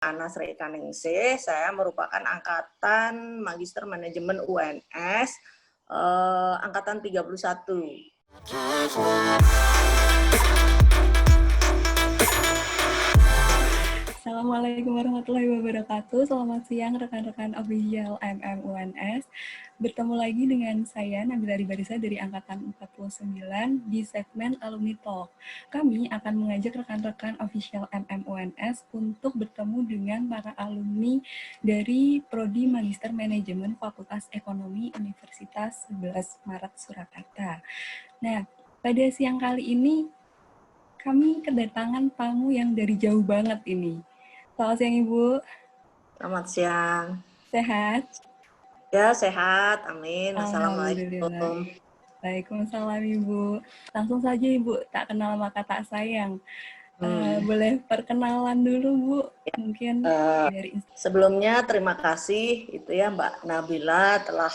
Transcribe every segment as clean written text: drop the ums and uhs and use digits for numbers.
Ana Sri Ekaningsih, saya merupakan angkatan Magister Manajemen UNS, angkatan 31. Assalamualaikum warahmatullahi wabarakatuh. Selamat siang rekan-rekan official UNS. Bertemu lagi dengan saya Nabila Ribarisa dari angkatan 49 di segmen Alumni Talk. Kami akan mengajak rekan-rekan official UNS untuk bertemu dengan para alumni dari Prodi Magister Manajemen Fakultas Ekonomi Universitas 11 Maret Surakarta. Nah, pada siang kali ini kami kedatangan tamu yang dari jauh banget ini. Selamat siang, Ibu. Selamat siang. Sehat? Ya, sehat. Amin. Assalamualaikum. Waalaikumsalam, Ibu. Langsung saja, Ibu. Tak kenal maka tak sayang. Boleh perkenalan dulu, Bu? Mungkin dari sebelumnya terima kasih itu ya Mbak Nabila telah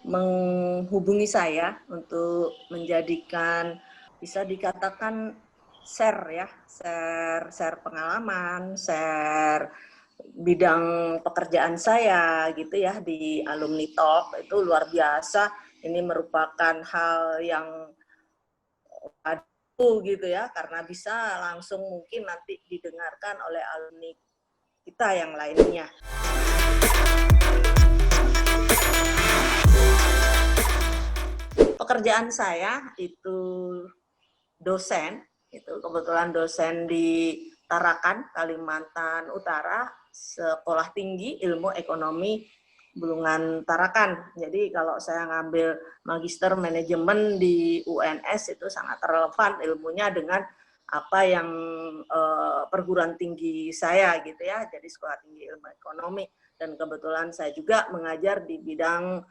menghubungi saya untuk menjadikan bisa dikatakan share pengalaman, share bidang pekerjaan saya gitu ya di Alumni Talk. Itu luar biasa. Ini merupakan hal yang gitu ya, karena bisa langsung mungkin nanti didengarkan oleh alumni kita yang lainnya. Pekerjaan saya itu dosen, itu kebetulan dosen di Tarakan, Kalimantan Utara, Sekolah Tinggi Ilmu Ekonomi Bulungan Tarakan. Jadi kalau saya ngambil Magister Manajemen di UNS itu sangat relevan ilmunya dengan apa yang perguruan tinggi saya gitu ya. Jadi Sekolah Tinggi Ilmu Ekonomi, dan kebetulan saya juga mengajar di bidang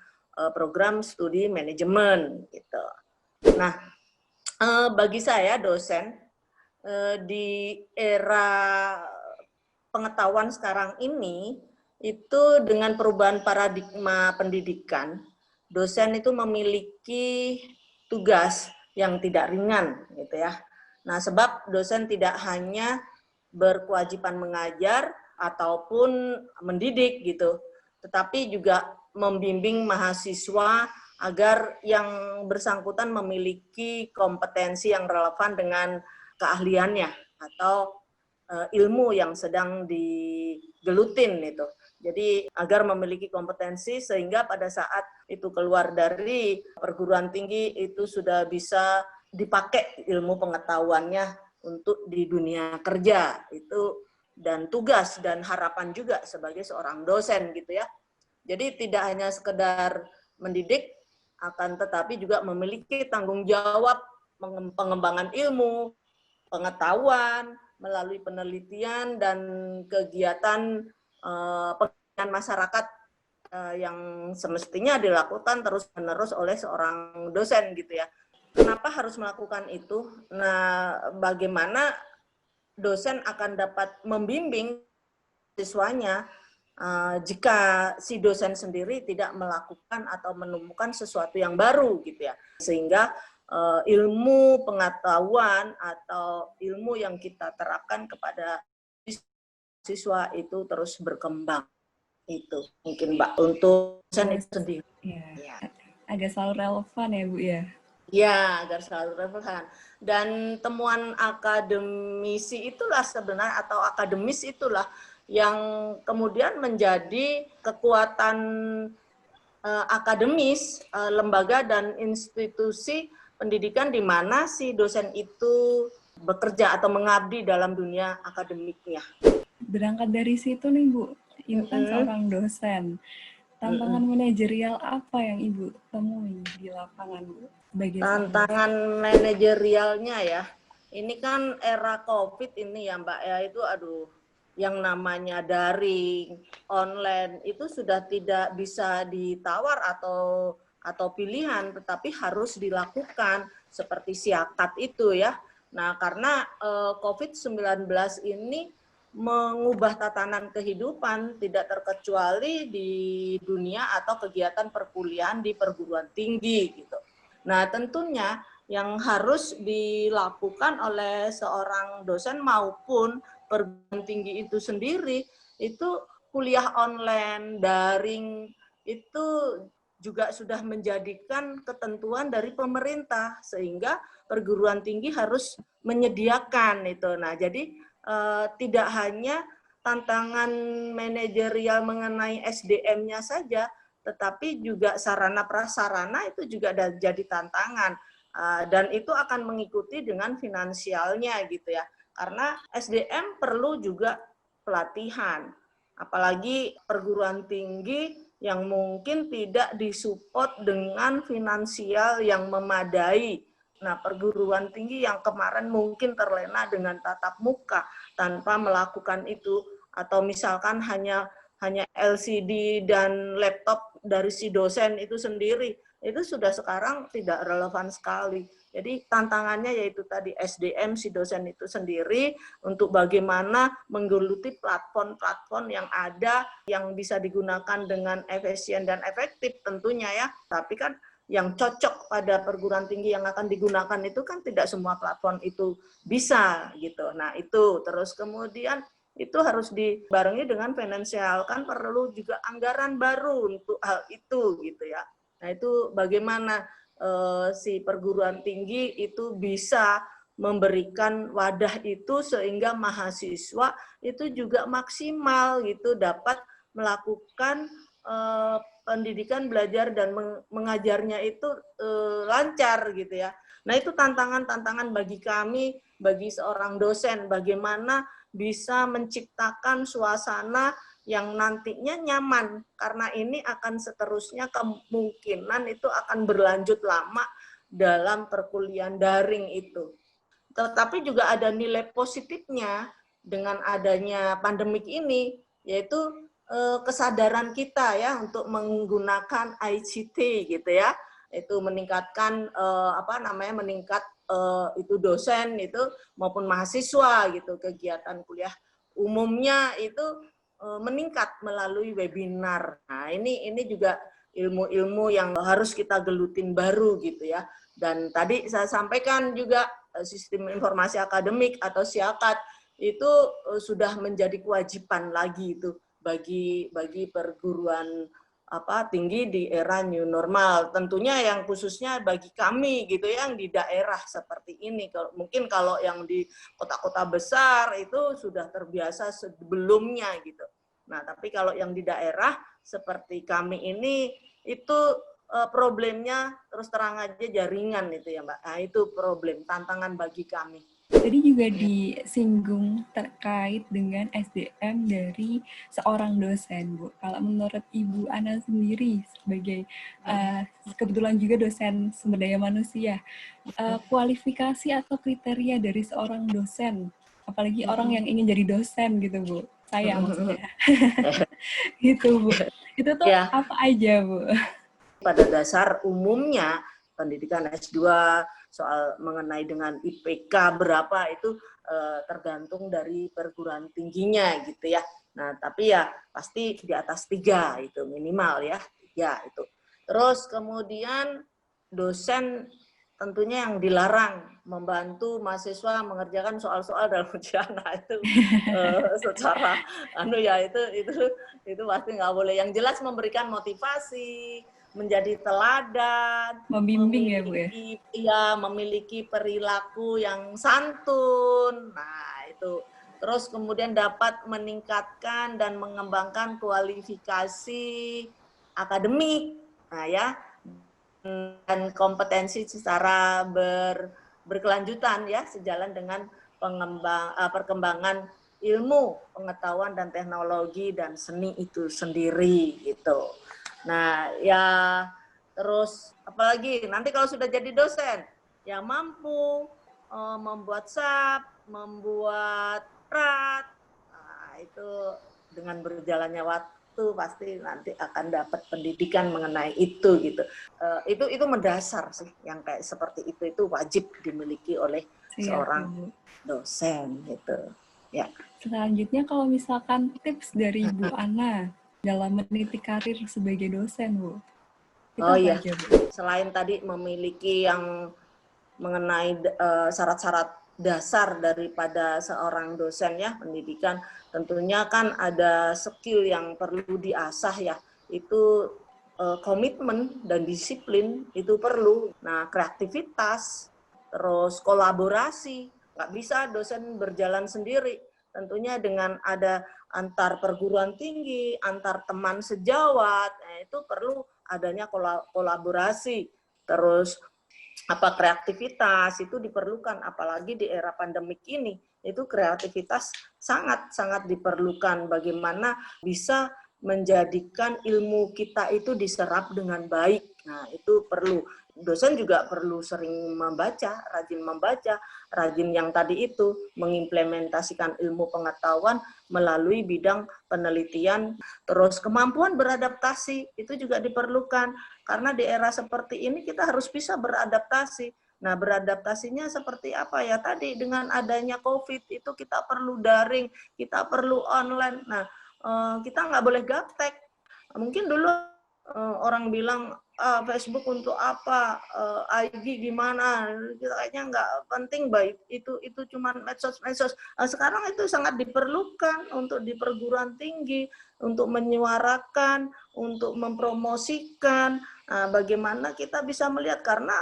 program studi manajemen gitu. Nah, bagi saya dosen di era pengetahuan sekarang ini itu dengan perubahan paradigma pendidikan, dosen itu memiliki tugas yang tidak ringan gitu ya. Nah, sebab dosen tidak hanya berkewajiban mengajar ataupun mendidik gitu, tetapi juga membimbing mahasiswa agar yang bersangkutan memiliki kompetensi yang relevan dengan keahliannya atau ilmu yang sedang digelutin itu. Jadi agar memiliki kompetensi sehingga pada saat itu keluar dari perguruan tinggi itu sudah bisa dipakai ilmu pengetahuannya untuk di dunia kerja itu, dan tugas dan harapan juga sebagai seorang dosen gitu ya. Jadi tidak hanya sekedar mendidik, akan tetapi juga memiliki tanggung jawab pengembangan ilmu, pengetahuan melalui penelitian dan kegiatan pengabdian masyarakat yang semestinya dilakukan terus-menerus oleh seorang dosen gitu ya. Kenapa harus melakukan itu? Nah, bagaimana dosen akan dapat membimbing siswanya jika si dosen sendiri tidak melakukan atau menemukan sesuatu yang baru gitu ya, sehingga ilmu pengetahuan atau ilmu yang kita terapkan kepada siswa itu terus berkembang. Itu mungkin Mbak untuk dosen itu sendiri. Ya. Agak selalu relevan ya Bu ya. Ya, agar selalu relevan. Dan temuan akademisi itulah sebenarnya, atau akademis itulah yang kemudian menjadi kekuatan akademis lembaga dan institusi pendidikan di mana si dosen itu bekerja atau mengabdi dalam dunia akademiknya. Berangkat dari situ nih Bu, Ibu kan seorang dosen. Tantangan manajerial apa yang Ibu temui di lapangan Bu? Tantangan manajerialnya ya, ini kan era COVID ini ya Mbak ya, itu yang namanya daring, online itu sudah tidak bisa ditawar atau pilihan, tetapi harus dilakukan seperti siakat itu ya. Nah, karena COVID-19 ini mengubah tatanan kehidupan tidak terkecuali di dunia atau kegiatan perkuliahan di perguruan tinggi gitu. Nah, tentunya yang harus dilakukan oleh seorang dosen maupun perguruan tinggi itu sendiri, itu kuliah online, daring, itu juga sudah menjadikan ketentuan dari pemerintah, sehingga perguruan tinggi harus menyediakan itu. Nah, jadi tidak hanya tantangan manajerial mengenai SDM-nya saja, tetapi juga sarana prasarana itu juga jadi tantangan. Dan itu akan mengikuti dengan finansialnya gitu ya. Karena SDM perlu juga pelatihan. Apalagi perguruan tinggi yang mungkin tidak disupport dengan finansial yang memadai. Nah, perguruan tinggi yang kemarin mungkin terlena dengan tatap muka tanpa melakukan itu, atau misalkan hanya LCD dan laptop dari si dosen itu sendiri, itu sudah sekarang tidak relevan sekali. Jadi tantangannya yaitu tadi SDM si dosen itu sendiri, untuk bagaimana menggeluti platform-platform yang ada yang bisa digunakan dengan efisien dan efektif tentunya ya. Tapi kan yang cocok pada perguruan tinggi yang akan digunakan itu kan tidak semua platform itu bisa gitu. Nah itu, terus kemudian itu harus dibarengi dengan finansial, kan perlu juga anggaran baru untuk hal itu gitu ya. Nah itu bagaimana si perguruan tinggi itu bisa memberikan wadah itu sehingga mahasiswa itu juga maksimal gitu dapat melakukan pendidikan belajar dan mengajarnya itu lancar gitu ya. Nah itu tantangan-tantangan bagi kami, bagi seorang dosen, bagaimana bisa menciptakan suasana yang nantinya nyaman, karena ini akan seterusnya kemungkinan itu akan berlanjut lama dalam perkuliahan daring itu. Tetapi juga ada nilai positifnya dengan adanya pandemik ini, yaitu kesadaran kita ya untuk menggunakan ICT gitu ya, itu meningkatkan meningkat itu dosen itu maupun mahasiswa gitu, kegiatan kuliah umumnya itu meningkat melalui webinar. Nah, ini juga ilmu-ilmu yang harus kita gelutin baru gitu ya. Dan tadi saya sampaikan juga sistem informasi akademik atau SIAKAD itu sudah menjadi kewajiban lagi itu bagi perguruan tinggi di era new normal. Tentunya yang khususnya bagi kami gitu yang di daerah seperti ini. Mungkin kalau yang di kota-kota besar itu sudah terbiasa sebelumnya gitu. Nah, tapi kalau yang di daerah seperti kami ini itu problemnya terus terang aja jaringan itu ya Mbak. Nah, itu problem, tantangan bagi kami. Tadi juga disinggung terkait dengan SDM dari seorang dosen, Bu. Kalau menurut Ibu Ana sendiri sebagai kebetulan juga dosen sumber daya manusia, kualifikasi atau kriteria dari seorang dosen, apalagi orang yang ingin jadi dosen gitu, Bu. Saya maksudnya. Gitu, Bu. Itu tuh ya, apa aja, Bu? Pada dasar umumnya pendidikan S2 soal mengenai dengan IPK berapa itu tergantung dari perguruan tingginya gitu ya. Nah, tapi ya pasti di atas 3 itu minimal ya, 3 itu. Terus kemudian dosen tentunya yang dilarang membantu mahasiswa mengerjakan soal-soal dalam ujian. Nah, itu secara itu pasti nggak boleh. Yang jelas memberikan motivasi, menjadi teladan, membimbing ya Bu ya? Iya, memiliki perilaku yang santun. Nah, itu. Terus kemudian dapat meningkatkan dan mengembangkan kualifikasi akademik. Nah, ya. Dan kompetensi secara berkelanjutan ya, sejalan dengan perkembangan ilmu, pengetahuan dan teknologi dan seni itu sendiri gitu. Nah, ya terus apalagi nanti kalau sudah jadi dosen, ya mampu membuat SAP, membuat prat, nah, itu dengan berjalannya waktu pasti nanti akan dapat pendidikan mengenai itu gitu. Itu mendasar sih, yang kayak seperti itu wajib dimiliki oleh seorang dosen gitu. Ya. Selanjutnya kalau misalkan tips dari Bu Ana dalam meniti karir sebagai dosen, Bu. Oh iya, aja, Bu? Selain tadi memiliki yang mengenai syarat-syarat dasar daripada seorang dosen ya, pendidikan. Tentunya kan ada skill yang perlu diasah ya, itu komitmen dan disiplin itu perlu. Nah, kreativitas, terus kolaborasi, nggak bisa dosen berjalan sendiri. Tentunya dengan ada antar perguruan tinggi, antar teman sejawat, itu perlu adanya kolaborasi. Terus kreativitas itu diperlukan, apalagi di era pandemik ini. Itu kreativitas sangat-sangat diperlukan, bagaimana bisa menjadikan ilmu kita itu diserap dengan baik. Nah, itu perlu. Dosen juga perlu sering membaca, rajin yang tadi itu mengimplementasikan ilmu pengetahuan melalui bidang penelitian. Terus kemampuan beradaptasi itu juga diperlukan, karena di era seperti ini kita harus bisa beradaptasi. Nah, beradaptasinya seperti apa ya? Tadi dengan adanya COVID itu kita perlu daring, kita perlu online. Nah, kita nggak boleh gaptek. Mungkin dulu orang bilang Facebook untuk apa, IG gimana, kayaknya nggak penting, baik itu cuma medsos. Sekarang itu sangat diperlukan untuk di perguruan tinggi, untuk menyuarakan, untuk mempromosikan. Bagaimana kita bisa melihat, karena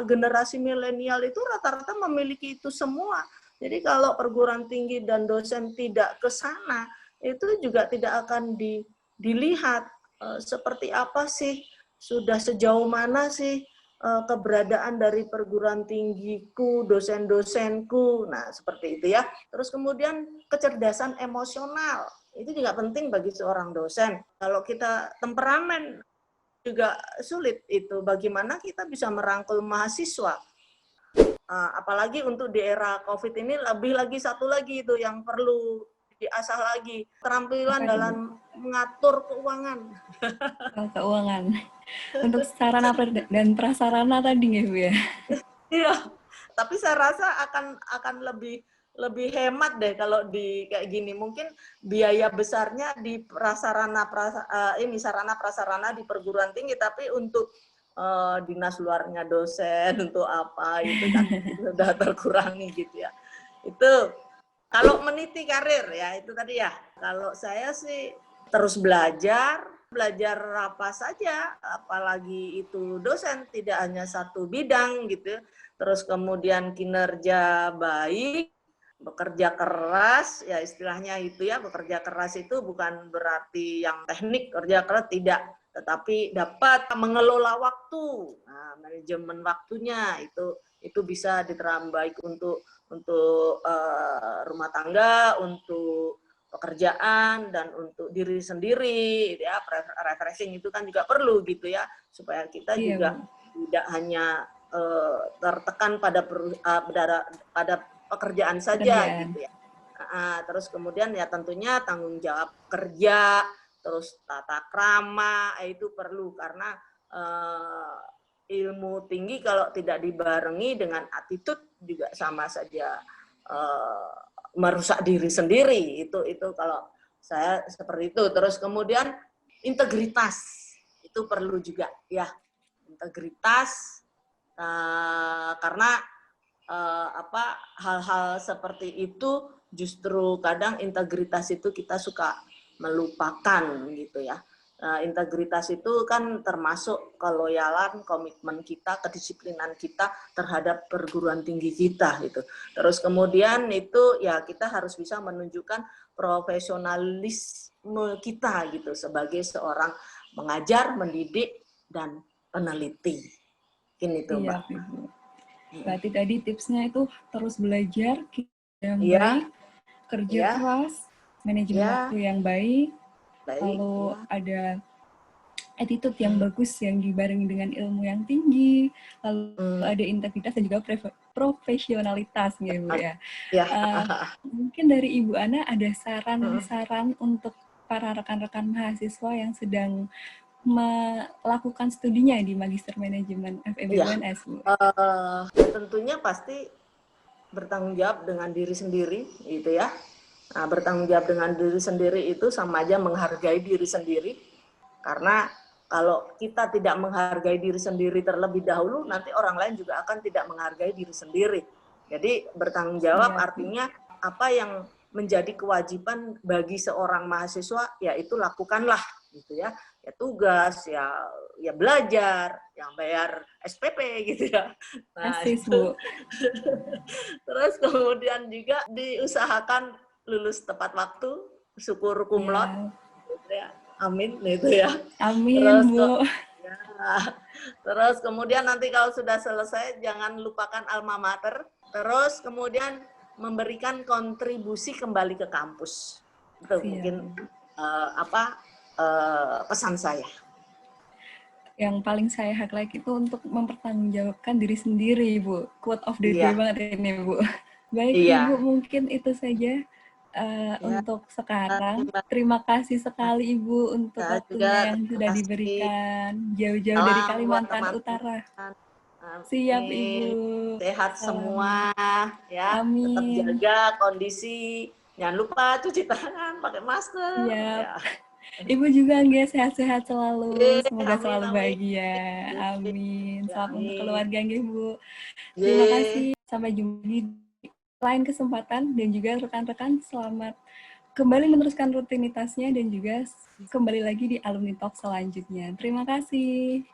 generasi milenial itu rata-rata memiliki itu semua. Jadi kalau perguruan tinggi dan dosen tidak ke sana, itu juga tidak akan dilihat seperti apa sih, sudah sejauh mana sih keberadaan dari perguruan tinggiku, dosen-dosenku. Nah, seperti itu ya. Terus kemudian kecerdasan emosional, itu juga penting bagi seorang dosen. Kalau kita temperamen juga sulit, itu bagaimana kita bisa merangkul mahasiswa. Apalagi untuk di era COVID ini, lebih lagi satu lagi itu yang perlu diasah lagi, keterampilan dalam mengatur keuangan. Keuangan. Untuk sarana dan prasarana tadi ya Bu ya? Iya, tapi saya rasa akan lebih hemat deh kalau di kayak gini. Mungkin biaya besarnya di sarana prasarana di perguruan tinggi, tapi untuk dinas luarnya dosen untuk apa itu kan sudah terkurangi gitu ya. Itu kalau meniti karir ya, itu tadi ya. Kalau saya sih terus belajar apa saja, apalagi itu dosen, tidak hanya satu bidang gitu. Terus kemudian kinerja baik, bekerja keras, ya istilahnya itu ya, bekerja keras itu bukan berarti yang teknik, kerja keras tidak, tetapi dapat mengelola waktu. Nah, manajemen waktunya itu bisa diterapkan baik untuk rumah tangga, untuk pekerjaan, dan untuk diri sendiri ya. Refreshing itu kan juga perlu gitu ya, supaya kita juga tidak hanya tertekan pada pekerjaan saja gitu ya. Terus kemudian ya tentunya tanggung jawab kerja, terus tata krama itu perlu, karena ilmu tinggi kalau tidak dibarengi dengan attitude juga sama saja merusak diri sendiri. Itu kalau saya seperti itu. Terus kemudian integritas itu perlu juga ya, integritas karena hal-hal seperti itu justru kadang integritas itu kita suka melupakan gitu ya. Integritas itu kan termasuk keloyalan, komitmen kita, kedisiplinan kita terhadap perguruan tinggi kita gitu. Terus kemudian itu ya kita harus bisa menunjukkan profesionalisme kita gitu sebagai seorang mengajar, mendidik, dan peneliti. Ini itu Mbak. Ibu. Berarti tadi tipsnya itu terus belajar yang baik, kerja keras, manajemen waktu yang baik, lalu ada attitude yang bagus yang dibarengi dengan ilmu yang tinggi, lalu ada integritas dan juga profesionalitas ya Bu ya. Mungkin dari Ibu Ana ada saran-saran untuk para rekan-rekan mahasiswa yang sedang melakukan studinya di Magister Manajemen FEB UNS, Bu? Tentunya pasti bertanggung jawab dengan diri sendiri, gitu ya. Nah, bertanggung jawab dengan diri sendiri itu sama aja menghargai diri sendiri, karena kalau kita tidak menghargai diri sendiri terlebih dahulu, nanti orang lain juga akan tidak menghargai diri sendiri. Jadi bertanggung jawab Siap. artinya apa yang menjadi kewajiban bagi seorang mahasiswa, yaitu lakukanlah gitu ya. Ya tugas, ya belajar, yang bayar SPP gitu ya. Nah, Asis, itu. Bu. Terus kemudian juga diusahakan lulus tepat waktu, syukur cum laude, Ya. gitu ya. Amin gitu ya. Amin, Terus Bu. ya, terus kemudian nanti kalau sudah selesai jangan lupakan alma mater. Terus kemudian memberikan kontribusi kembali ke kampus. Itu Siap. mungkin pesan saya. Yang paling saya highlight itu untuk mempertanggungjawabkan diri sendiri, Bu. Quote of the day Iya, banget ini, Bu. Baik, iya. Ibu, mungkin itu saja Ya, untuk sekarang. Terima kasih sekali, Ibu, untuk saya juga waktunya yang terima sudah kasih. diberikan jauh-jauh dari Salam buat Kalimantan Utara. teman-teman. Siap, Ibu. Amin. Sehat Salam. semua ya. Tetap Amin. jaga kondisi. Jangan lupa cuci tangan, pakai masker Siap. ya. Ibu juga nggak sehat-sehat selalu. Semoga Amin, selalu amin. bahagia. Amin. Salam untuk Amin. keluarga nggih, Bu. Terima Ye. kasih. Sampai jumpa di lain kesempatan dan juga rekan-rekan selamat kembali meneruskan rutinitasnya dan juga kembali lagi di Alumni Talk selanjutnya. Terima kasih.